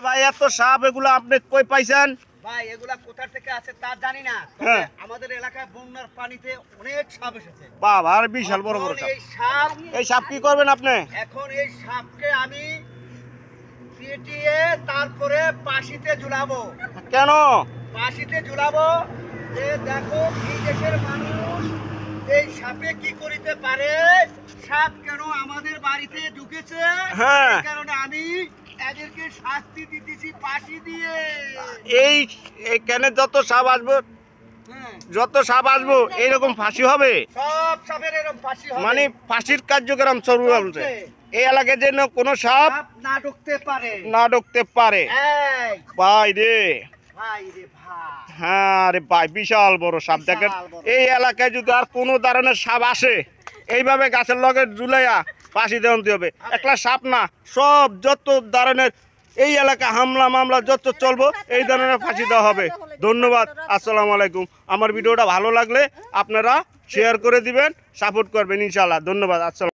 ভাই এত সাপ এগুলো আপনি কই পাইছেন? ভাই এগুলা কোথা থেকে আছে তা জানি না, হ্যাঁ। আমাদের এলাকায় বন্যার পানিতে অনেক সাপ এসেছে। বাবা আর বিশাল বড় বড় সাপ। এই সাপ কি করবেন আপনি? এখন এই সাপকে আমি পিটিয়ে তারপরে পাশিতে ঝুলাবো। কেন? পাশিতে ঝুলাবো যে দেখো এই দেশের মানুষ এই সাপে কি করিতে পারে, সাপ কেন আমাদের বাড়িতে ঢুকেছে, হ্যাঁ। এই কারণে আমি এদেরকে শাস্তি দিতেছি পাশি দিয়ে। এইখানে যত সাপ আসবো এইরকম ফাঁসি হবে, সব সাপের এরকম ফাঁসি হবে, মানে ফাঁসির কার্যক্রম শুরু হচ্ছে। এই এলাকায় যেন কোনো সাপ না ঢুকতে পারে। ভাই রে ভাই রে ভাই, হ্যাঁ রে ভাই বিশাল বড় সাপ। দেখেন এই এলাকায় যদি আর কোনো ধরনের সাপ আসে এইভাবে গাছের লগে ঝুলাইয়া ফাঁসি দেওয়া হবে। একলা সাপ না, সব যত ধরনের এই এলাকা হামলা মামলা যত চলবো এই ধরনের ফাঁসি দেওয়া হবে। ধন্যবাদ। আসসালামু আলাইকুম। আমার ভিডিওটা ভালো লাগলে আপনারা শেয়ার করে দিবেন, সাপোর্ট করবেন ইনশাআল্লাহ। ধন্যবাদ। আসসালাম।